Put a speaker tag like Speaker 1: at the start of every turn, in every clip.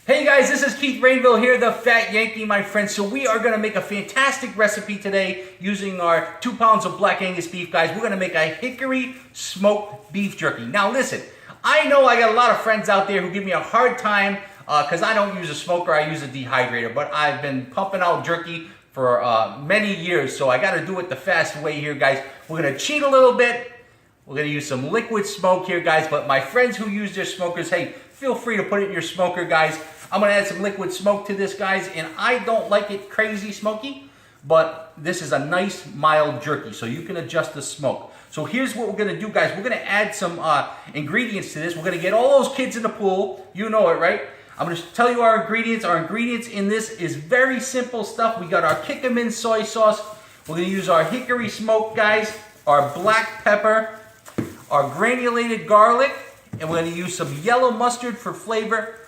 Speaker 1: Hey guys, this is Keith Rainville here, the Fat Yankee, my friends. So we are going to make a fantastic recipe today using our 2 pounds of black Angus beef, guys. We're going to make a Hickory Smoke beef jerky. Now listen, I know I got a lot of friends out there who give me a hard time because I don't use a smoker, I use a dehydrator. But I've been pumping out jerky for many years, so I got to do it the fast way here, guys. We're going to cheat a little bit. We're going to use some liquid smoke here, guys. But my friends who use their smokers, hey, feel free to put it in your smoker, guys. I'm going to add some liquid smoke to this, guys, and I don't like it crazy smoky, but this is a nice mild jerky, so you can adjust the smoke. So here's what we're going to do, guys. We're going to add some ingredients to this. We're going to get all those kids in the pool. You know it, right? I'm going to tell you our ingredients. Our ingredients in this is very simple stuff. We got our Kikkoman soy sauce. We're going to use our Hickory Smoke, guys, our black pepper, our granulated garlic, and we're going to use some yellow mustard for flavor.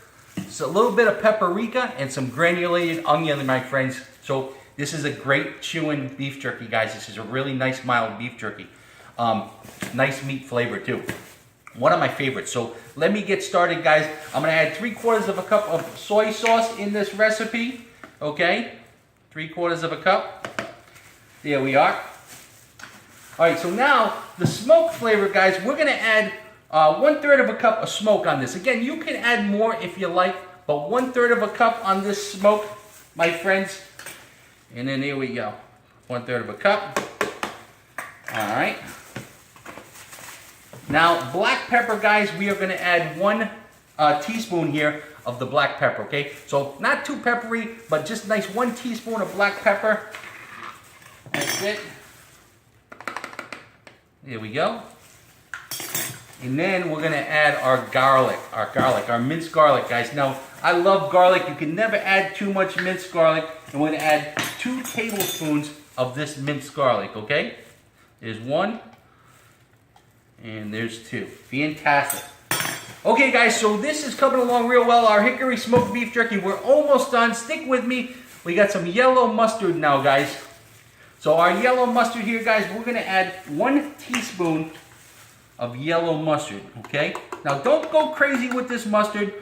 Speaker 1: So a little bit of paprika and some granulated onion, my friends. So this is a great chewing beef jerky, guys. This is a really nice mild beef jerky. Nice meat flavor too. One of my favorites. So let me get started, guys. I'm going to add 3/4 of a cup of soy sauce in this recipe. Okay, 3/4 of a cup. There we are. All right, so now the smoke flavor, guys, we're going to add 1/3 of a cup of smoke on this. Again, you can add more if you like, but 1/3 of a cup on this smoke, my friends. And then here we go. 1/3 of a cup. All right. Now, black pepper, guys, we are going to add 1 teaspoon here of the black pepper, okay? So not too peppery, but just nice 1 teaspoon of black pepper. That's it. There we go. And then we're going to add our garlic, our minced garlic, guys. Now, I love garlic. You can never add too much minced garlic. And we're going to add 2 tablespoons of this minced garlic, okay? There's 1, and there's 2. Fantastic. Okay, guys, so this is coming along real well. Our Hickory Smoked Beef Jerky, we're almost done. Stick with me. We got some yellow mustard now, guys. So our yellow mustard here, guys, we're going to add 1 teaspoon of yellow mustard, okay? Now don't go crazy with this mustard.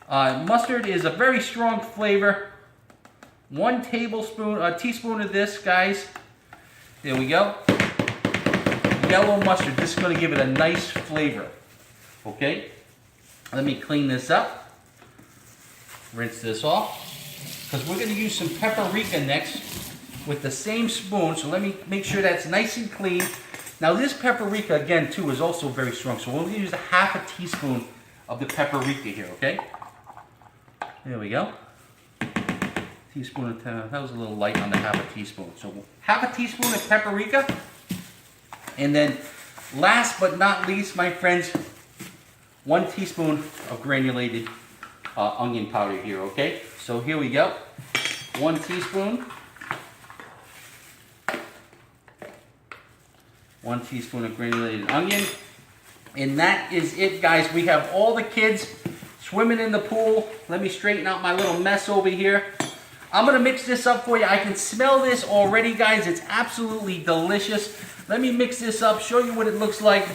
Speaker 1: Mustard is a very strong flavor. 1 teaspoon of this, guys. There we go. Yellow mustard. This is going to give it a nice flavor, okay? Let me clean this up. Rinse this off, because we're going to use some paprika next with the same spoon. So let me make sure that's nice and clean. Now this paprika, again, too, is also very strong. So we're going to use 1/2 teaspoon of the paprika here, okay? There we go. Teaspoon of, that was a little light on the 1/2 teaspoon. So 1/2 teaspoon of paprika. And then last but not least, my friends, 1 teaspoon of granulated onion powder here, okay? So here we go. 1 teaspoon. 1 teaspoon of granulated onion. And that is it, guys. We have all the kids swimming in the pool. Let me straighten out my little mess over here. I'm going to mix this up for you. I can smell this already, guys. It's absolutely delicious. Let me mix this up, show you what it looks like.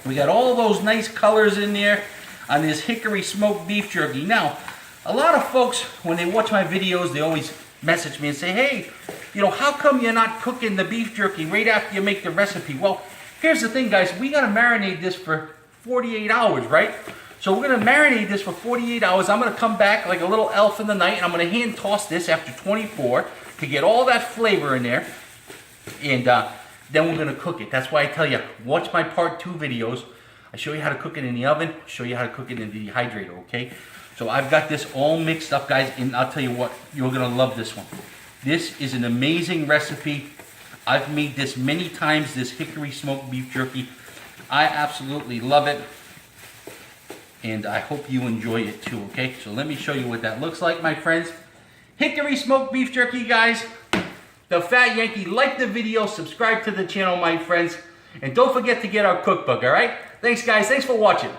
Speaker 1: We got all those nice colors in there on this Hickory Smoked Beef Jerky. Now, a lot of folks, when they watch my videos, they always message me and say, hey, you know, how come you're not cooking the beef jerky right after you make the recipe? Well, here's the thing, guys. We got to marinate this for 48 hours, right? So we're going to marinate this for 48 hours. I'm going to come back like a little elf in the night, and I'm going to hand toss this after 24 to get all that flavor in there. And then we're going to cook it. That's why I tell you, watch my part 2 videos. I show you how to cook it in the oven, show you how to cook it in the dehydrator, okay? So I've got this all mixed up, guys, and I'll tell you what, you're going to love this one. This is an amazing recipe. I've made this many times, this Hickory Smoked Beef Jerky. I absolutely love it, and I hope you enjoy it too, okay? So let me show you what that looks like, my friends. Hickory Smoked Beef Jerky, guys. The Fat Yankee. Like the video, subscribe to the channel, my friends, and don't forget to get our cookbook, all right? Thanks, guys. Thanks for watching.